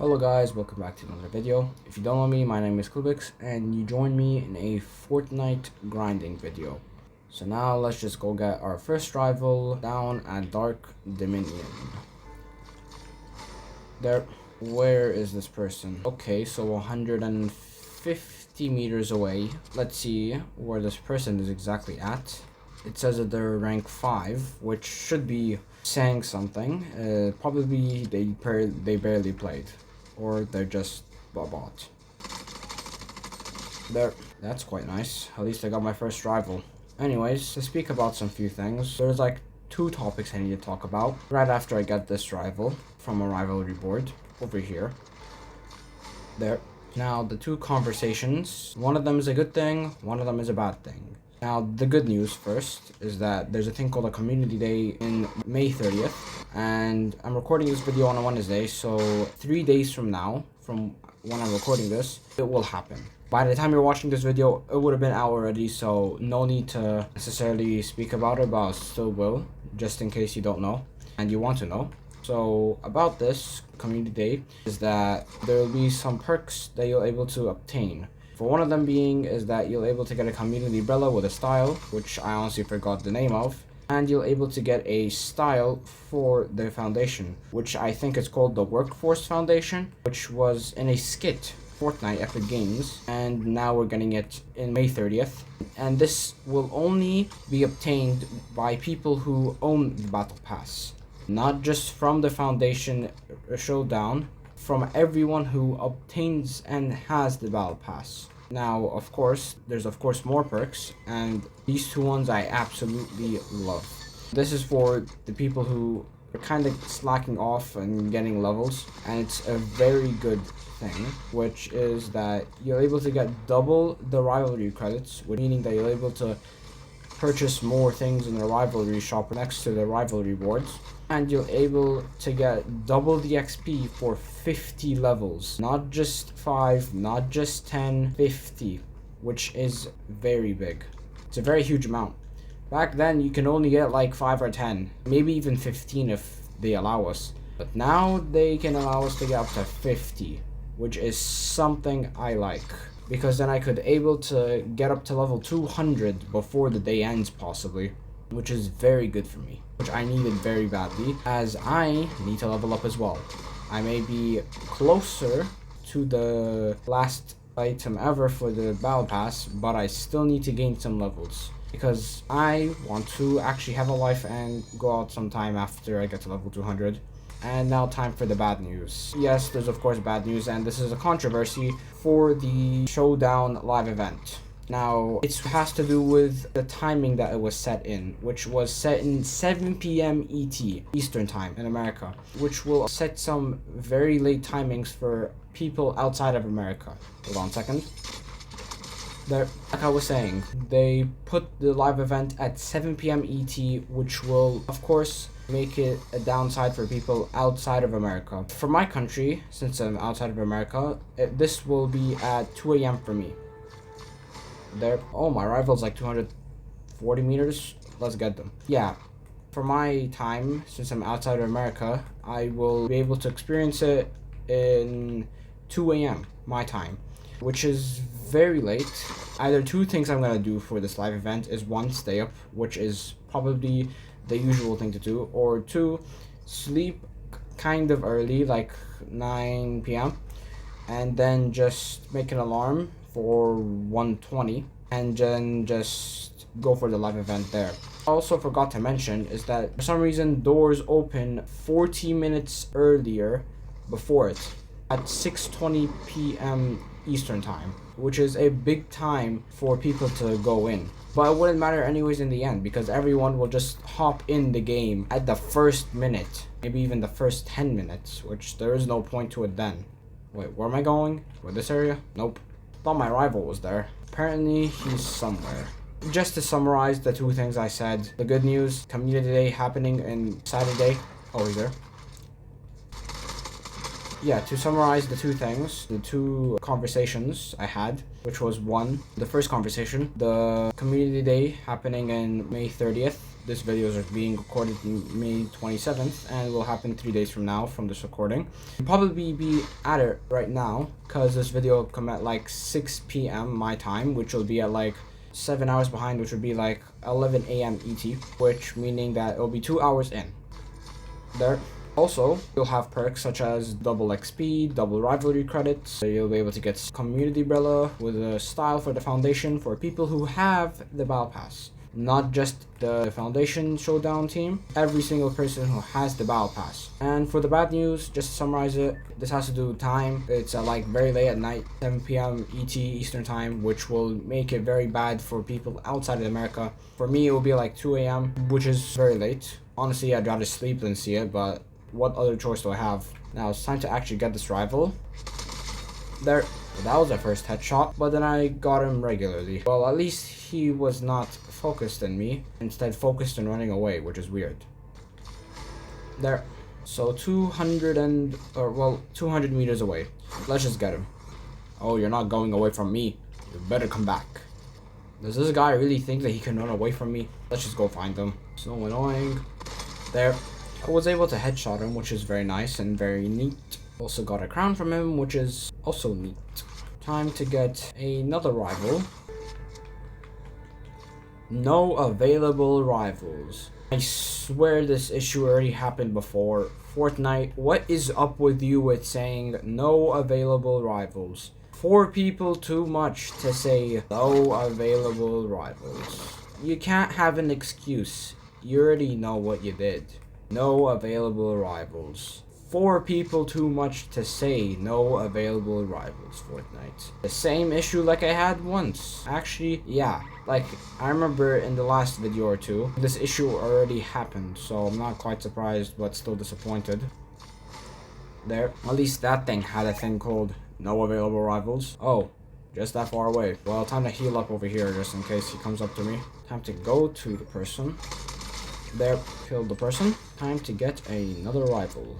Hello guys, welcome back to another video. If you don't know me, my name is Kubix and you join me in a Fortnite grinding video. So now let's just go get our first rival down at Dark Dominion. There, where is this person? Okay, so 150 meters away. Let's see where this person is exactly at. It says that they're rank 5, which should be saying something. Probably they barely played. Or they're just a bot. There, that's quite nice. At least I got my first rival. Anyways, to speak about some few things, there's like two topics I need to talk about right after I get this rival from a rivalry board over here. There. Now, the two conversations, one of them is a good thing, one of them is a bad thing. Now, the good news first is that there's a thing called a community day in May 30th, and I'm recording this video on a Wednesday, so 3 days from now, from when I'm recording this, it will happen. By the time you're watching this video, it would have been out already, so no need to necessarily speak about it, but I still will, just in case you don't know, and you want to know. So, about this community day, is that there will be some perks that you'll able to obtain. For one of them being is that you'll able to get a community umbrella with a style, which I honestly forgot the name of, and you'll able to get a style for the foundation, which I think is called the Workforce Foundation, which was in a skit, Fortnite Epic Games, and now we're getting it in May 30th. And this will only be obtained by people who own the Battle Pass, not just from the Foundation Showdown, from everyone who obtains and has the Battle Pass. Now, of course, there's more perks, and these two ones I absolutely love. This is for the people who are kind of slacking off and getting levels, and it's a very good thing, which is that you're able to get double the rivalry credits, meaning that you're able to purchase more things in the rivalry shop next to the rivalry boards, and you're able to get double the XP for 50 levels, not just 5, not just 10, 50, which is very big. It's a very huge amount. Back then you can only get like 5 or 10, maybe even 15 if they allow us, but now they can allow us to get up to 50, which is something I like, because then I could able to get up to level 200 before the day ends possibly, which is very good for me, which I needed very badly, as I need to level up as well. I may be closer to the last item ever for the battle pass, but I still need to gain some levels, because I want to actually have a life and go out sometime after I get to level 200. And now time for the bad news. Yes, there's of course bad news, and this is a controversy for the Showdown live event. Now, it has to do with the timing that it was set in, which was set in 7 p.m. ET, Eastern Time in America, which will set some very late timings for people outside of America. Hold on a second. There, like I was saying, they put the live event at 7 p.m. ET, which will, of course, make it a downside for people outside of America. For my country, since I'm outside of America, this will be at 2 a.m. for me. There. Oh, my rival's like 240 meters. Let's get them. Yeah, for my time, since I'm outside of America, I will be able to experience it in 2 a.m. my time, which is very late. Either two things I'm gonna do for this live event is one, stay up, which is probably the usual thing to do, or two, sleep kind of early, like 9 p.m. and then just make an alarm for 1:20 and then just go for the live event there. I also forgot to mention is that for some reason doors open 40 minutes earlier before it at 6:20 p.m. Eastern Time, which is a big time for people to go in. But it wouldn't matter anyways in the end, because everyone will just hop in the game at the first minute, maybe even the first 10 minutes, which there is no point to it then. Wait, where am I going? With this area? Nope. Thought my rival was there. Apparently he's somewhere. Just to summarize the two things I said, the good news, community day happening on Saturday. Oh, he's there. Yeah, to summarize the two things, the two conversations I had, which was one, the first conversation, the community day happening in May 30th, This video is being recorded on May 27th and will happen 3 days from now from this recording. I'll probably be at it right now because this video will come at like 6 p.m. my time, which will be at like 7 hours behind, which would be like 11 a.m. ET, which meaning that it'll be 2 hours in. There. Also, you'll have perks such as double XP, double rivalry credits. So you'll be able to get community umbrella with a style for the foundation for people who have the battle pass. Not just the foundation showdown team, every single person who has the battle pass. And for the bad news, just to summarize it, this has to do with time. It's like very late at night, 7 p.m. ET Eastern time, which will make it very bad for people outside of America. For me, it will be like 2 a.m., which is very late. Honestly, I'd rather sleep than see it, but what other choice do I have? Now it's time to actually get this rival. There. That was the first headshot, but then I got him regularly. Well, at least he was not focused on me, instead focused on running away, which is weird. There. So 200 meters away. Let's just get him. Oh, you're not going away from me. You better come back. Does this guy really think that he can run away from me? Let's just go find him. So annoying. There. I was able to headshot him, which is very nice and very neat. Also got a crown from him, which is also neat. Time to get another rival. No available rivals. I swear this issue already happened before. Fortnite, what is up with you with saying no available rivals? 4 people too much to say no available rivals. You can't have an excuse. You already know what you did. No available rivals. 4 people too much to say no available rivals, Fortnite. The same issue like I had once. Actually, yeah. Like, I remember in the last video or two, this issue already happened, so I'm not quite surprised, but still disappointed. There. At least that thing had a thing called no available rivals. Oh, just that far away. Well, time to heal up over here just in case he comes up to me. Time to go to the person. There, killed the person. Time to get another rival.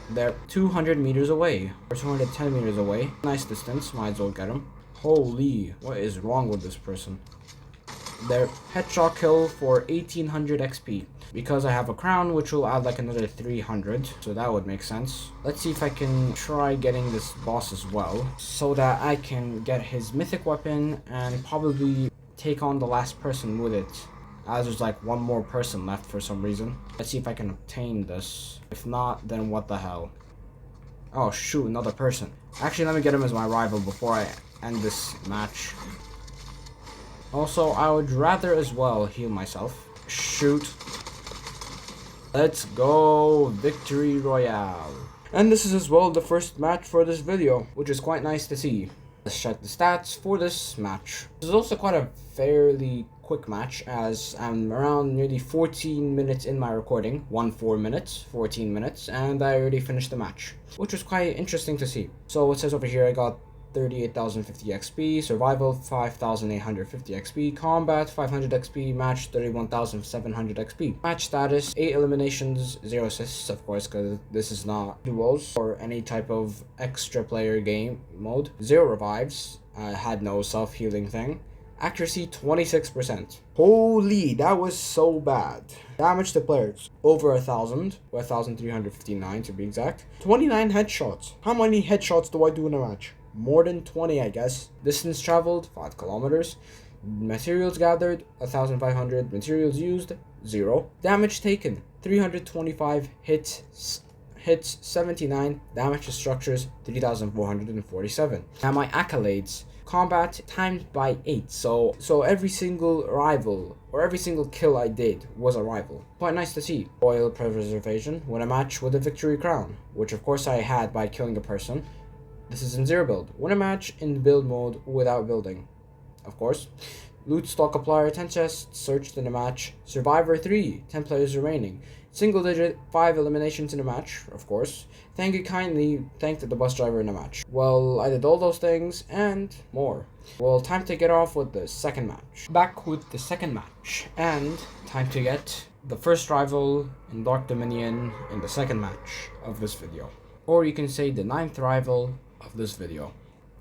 They're 200 meters away, or 210 meters away. Nice distance, might as well get him. Holy, what is wrong with this person? Their headshot kill for 1800 XP. Because I have a crown, which will add like another 300, so that would make sense. Let's see if I can try getting this boss as well, so that I can get his mythic weapon and probably take on the last person with it. As there's like one more person left for some reason. Let's see if I can obtain this. If not, then what the hell? Oh shoot, another person. Actually, let me get him as my rival before I end this match. Also, I would rather as well heal myself. Shoot. Let's go, Victory Royale. And this is as well the first match for this video, which is quite nice to see. Let's check the stats for this match. This is also quite a fairly quick match, as I'm around nearly 14 minutes in my recording. 4 minutes, 14 minutes, and I already finished the match, which was quite interesting to see. So it says over here I got 38,050 XP, survival 5,850 XP, combat 500 XP, match 31,700 XP. Match status 8 eliminations, 0 assists, of course, because this is not duos or any type of extra player game mode. 0 revives, had no self-healing thing. Accuracy 26%. Holy, that was so bad. Damage to players over 1,000, 1,359 to be exact. 29 headshots. How many headshots do I do in a match? More than 20, I guess. Distance traveled 5 kilometers. Materials gathered 1,500. Materials used 0. Damage taken 325. Hits 79. Damage to structures 3,447. Now my accolades. Combat times by 8, so every single rival or every single kill I did was a rival. Quite nice to see. Royal preservation, win a match with a victory crown, which of course I had by killing a person. This is in 0 build. Win a match in build mode without building, of course. Loot stock applier 10 chests searched in a match. Survivor 3, 10 players remaining. Single digit 5 eliminations in a match, of course. Thank you kindly, thanked the bus driver in a match. Well, I did all those things and more. Well, time to get off with the second match. Back with the second match, and time to get the first rival in Dark Dominion in the second match of this video. Or you can say the 9th rival of this video.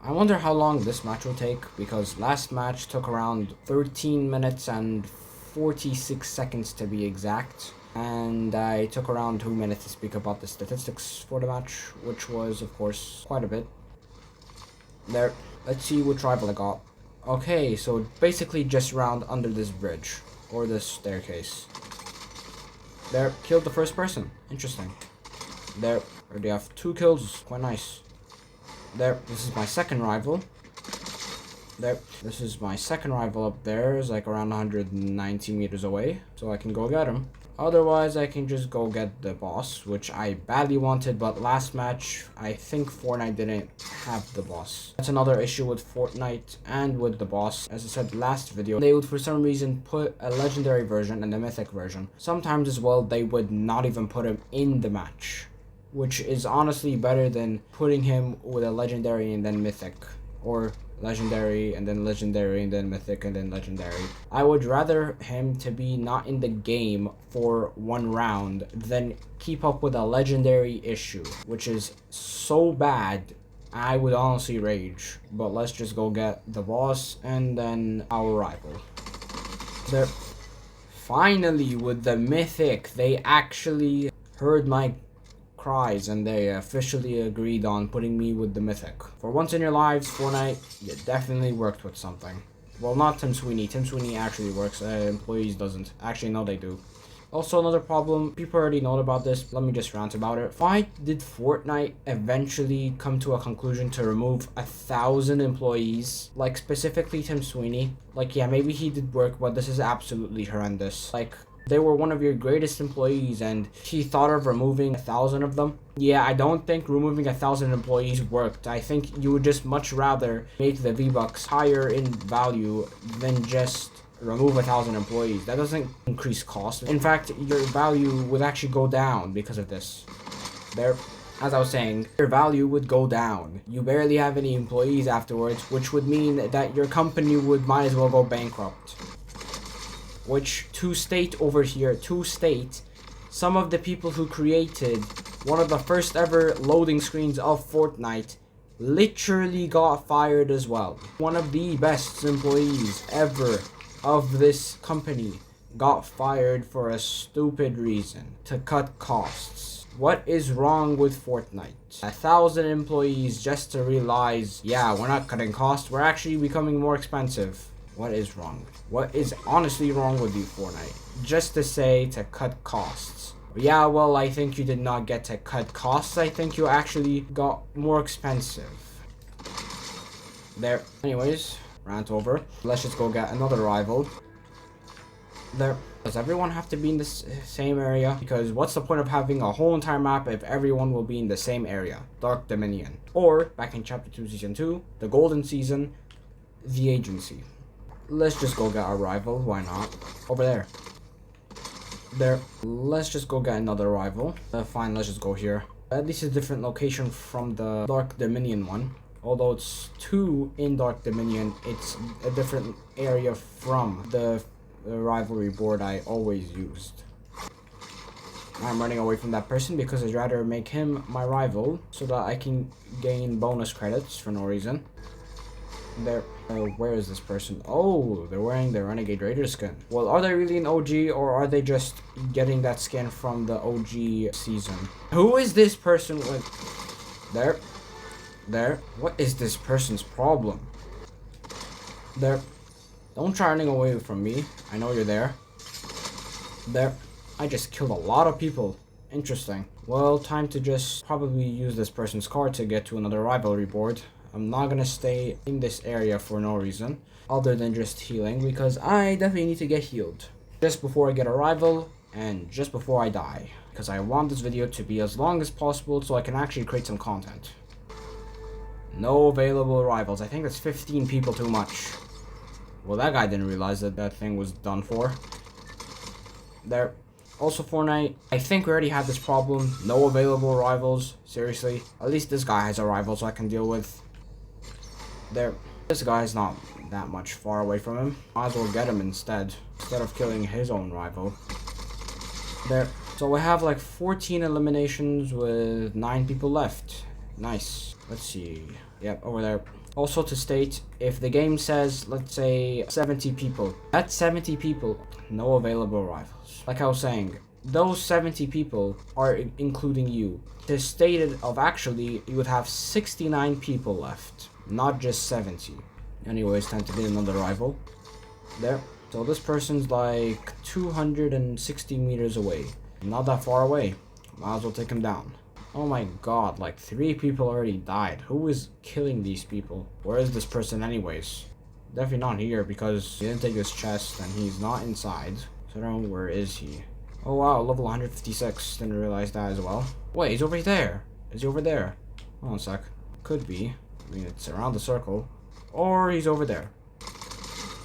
I wonder how long this match will take, because last match took around 13 minutes and 46 seconds to be exact. And I took around 2 minutes to speak about the statistics for the match, which was, of course, quite a bit. There. Let's see which rival I got. Okay, so basically just round under this bridge. Or this staircase. There. Killed the first person. Interesting. There. Already have 2 kills. Quite nice. There. This is my second rival. There. This is my second rival up there. It's like around 190 meters away. So I can go get him. Otherwise, I can just go get the boss, which I badly wanted, but last match, I think Fortnite didn't have the boss. That's another issue with Fortnite and with the boss. As I said last video, they would for some reason put a legendary version and a mythic version. Sometimes as well, they would not even put him in the match, which is honestly better than putting him with a legendary and then mythic, or legendary and then mythic and then legendary. I would rather him to be not in the game for 1 round than keep up with a legendary issue, which is so bad I would honestly rage. But let's just go get the boss and then our rival. There. Finally, with the mythic, they actually heard my cries and they officially agreed on putting me with the mythic. For once in your lives, Fortnite, you definitely worked with something. Well, not Tim Sweeney. Tim Sweeney actually works. Employees doesn't. Actually, no, they do. Also, another problem, people already know about this. Let me just rant about it. Why did Fortnite eventually come to a conclusion to remove 1,000 employees? Like, specifically Tim Sweeney. Like, yeah, maybe he did work, but this is absolutely horrendous. Like, they were one of your greatest employees and he thought of removing 1,000 of them. Yeah, I don't think removing 1,000 employees worked. I think you would just much rather make the V-Bucks higher in value than just remove 1,000 employees. That doesn't increase cost. In fact, your value would actually go down because of this. There. As I was saying, your value would go down. You barely have any employees afterwards, which would mean that your company would might as well go bankrupt. Which, to state over here, some of the people who created one of the first ever loading screens of Fortnite literally got fired as well. One of the best employees ever of this company got fired for a stupid reason, to cut costs. What is wrong with Fortnite? 1,000 employees just to realize, yeah, we're not cutting costs, we're actually becoming more expensive. What is wrong? What is honestly wrong with you, Fortnite? Just to say to cut costs. Yeah, well, I think you did not get to cut costs. I think you actually got more expensive. There. Anyways, rant over. Let's just go get another rival. There. Does everyone have to be in the same area? Because what's the point of having a whole entire map if everyone will be in the same area? Dark Dominion. Or, back in Chapter 2, Season 2, the Golden Season, the Agency. Let's just go get our rival. Why not? Over there. There. Let's just go get another rival. Fine, let's just go here. At least a different location from the Dark Dominion one. Although it's 2 in Dark Dominion, it's a different area from the rivalry board I always used. I'm running away from that person because I'd rather make him my rival so that I can gain bonus credits for no reason. There. Where is this person? Oh, they're wearing the Renegade Raider skin. Well, are they really an OG or are they just getting that skin from the OG season? Who is this person with? There. There. What is this person's problem? There. Don't try running away from me. I know you're there. There. I just killed a lot of people. Interesting. Well, time to just probably use this person's card to get to another rivalry board. I'm not gonna stay in this area for no reason, other than just healing, because I definitely need to get healed. Just before I get a rival, and just before I die. Because I want this video to be as long as possible so I can actually create some content. No available rivals. I think that's 15 people too much. Well, that guy didn't realize that that thing was done for. There. Also, Fortnite, I think we already had this problem. No available rivals. Seriously. At least this guy has a rival so I can deal with. There. This guy's not that much far away from him. Might as well get him instead of killing his own rival. There. So we have like 14 eliminations with 9 people left. Nice. Let's see. Yep, over there. Also to state, if the game says, let's say, 70 people, that's 70 people, no available rivals. Like I was saying, those 70 people are including you. To state it of actually, you would have 69 people left, not just 70. Anyways, time to get another rival. There. So this person's like 260 meters away. Not that far away. Might as well take him down. Oh my god, like 3 people already died. Who is killing these people? Where is this person anyways? Definitely not here because he didn't take his chest and he's not inside. So I don't know, where is he? Oh wow, level 156. Didn't realize that as well. Wait, he's over there. Is he over there? Hold on a sec. Could be. I mean, it's around the circle. Or he's over there.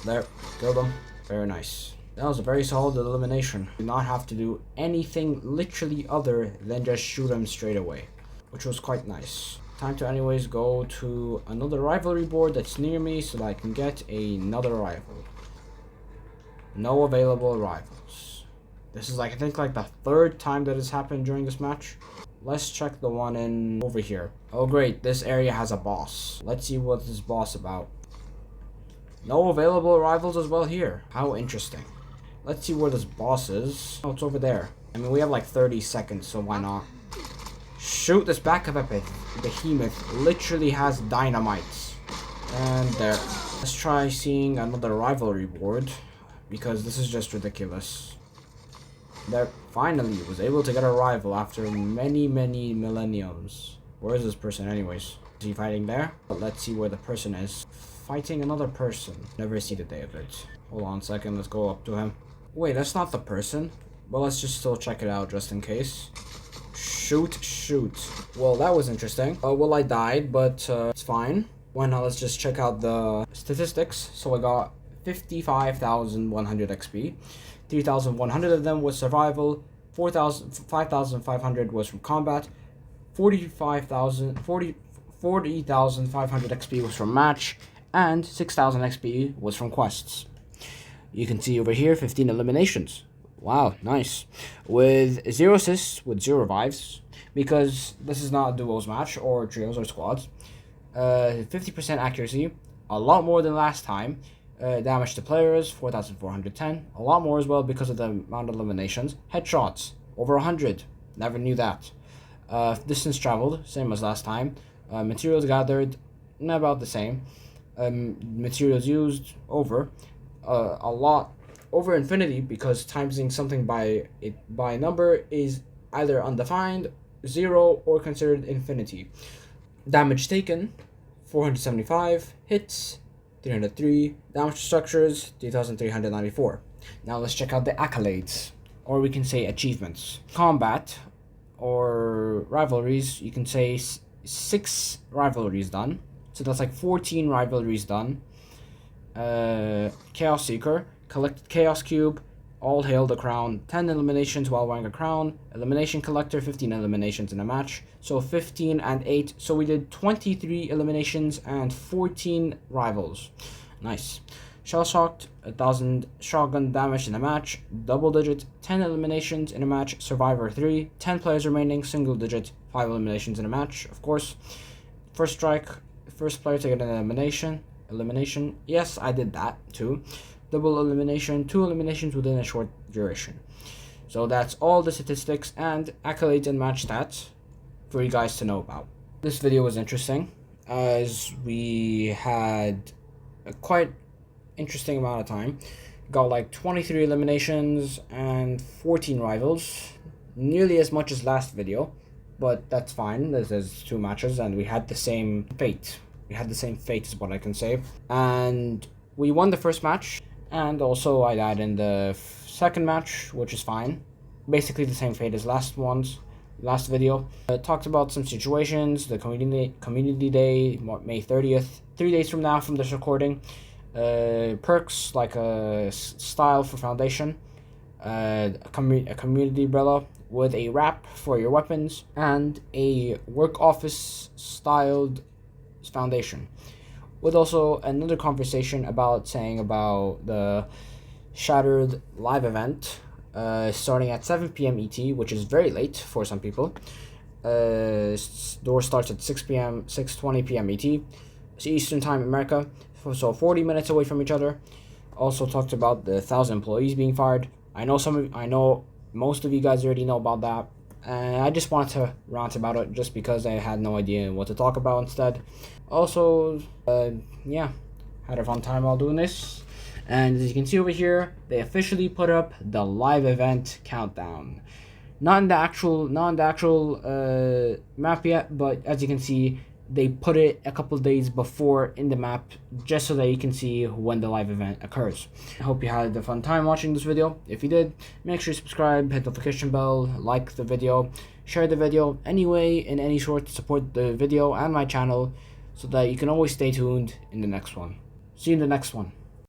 There. Killed him. Very nice. That was a very solid elimination. Did not have to do anything literally other than just shoot him straight away, which was quite nice. Time to anyways go to another rivalry board that's near me so that I can get another rival. No available rivals. This is like, I think like the 3rd time that has happened during this match. Let's check the one in over here. Oh great, this area has a boss. Let's see what this boss about. No available rivals as well here. How interesting. Let's see where this boss is. Oh, it's over there. I mean, we have like 30 seconds, so why not? Shoot, this back of a behemoth literally has dynamite. And there. Let's try seeing another rivalry board, because this is just ridiculous. There, finally was able to get a rival after many millenniums. Where is this person anyways? Is he fighting there? But let's see where the person is. Fighting another person. Never see the day of it. Hold on a second, let's go up to him. Wait, that's not the person. Well, let's just still check it out just in case. Shoot. Well, that was interesting. Well, I died, but it's fine. Why not? Let's just check out the statistics. So I got 55,100 XP. 3,100 of them was survival. 5,500 was from combat. 40,500 XP was from match. And 6,000 XP was from quests. You can see over here 15 eliminations. Wow, nice. With 0 assists, with 0 revives, because this is not a duos match or trios or squads. 50% accuracy, a lot more than last time. Damage to players, 4,410, a lot more as well because of the amount of eliminations. Headshots, over 100, never knew that. Distance traveled, same as last time. Materials gathered, about the same. Materials used, over. A lot over infinity, because timesing something by number is either undefined, 0, or considered infinity. Damage taken, 475. Hits, 303. Damage to structures, 3,394. Now let's check out the accolades, or we can say achievements. Combat or rivalries, you can say 6 rivalries done. So that's like 14 rivalries done. Chaos Seeker, collected Chaos Cube, all hail the crown, 10 eliminations while wearing a crown. Elimination Collector, 15 eliminations in a match. So 15 and 8, so we did 23 eliminations and 14 rivals. Nice. Shell Shocked, 1,000 shotgun damage in a match, double digit, 10 eliminations in a match. Survivor 3, 10 players remaining, single digit, 5 eliminations in a match, of course. First Strike, first player to get an elimination. Yes, I did that too. Double elimination, 2 eliminations within a short duration. So that's all the statistics and accolades and match stats for you guys to know about. This video was interesting as we had a quite interesting amount of time. Got like 23 eliminations and 14 rivals, nearly as much as last video, but that's fine. There's 2 matches and we had the same fate. Is what I can say. And we won the first match, and also I died in the second match, which is fine. Basically the same fate as last video. Talked about some situations, the community day, May 30th, 3 days from now from this recording. Perks like a style for foundation, a community umbrella with a wrap for your weapons, and a work office styled foundation, with also another conversation about the Shattered live event starting at 7 p.m. ET, which is very late for some people, Door starts at 6 p.m. 6:20 p.m. ET, it's Eastern Time America, so 40 minutes away from each other. Also talked about the 1,000 employees being fired. I know most of you guys already know about that, and I just wanted to rant about it just because I had no idea what to talk about instead. Also, yeah, had a fun time while doing this. And as you can see over here, they officially put up the live event countdown. Not in the actual map yet, but as you can see, they put it a couple days before in the map just so that you can see when the live event occurs. I hope you had a fun time watching this video. If you did, make sure you subscribe, hit the notification bell, like the video, share the video anyway in any sort to support the video and my channel so that you can always stay tuned in the next one. See you in the next one.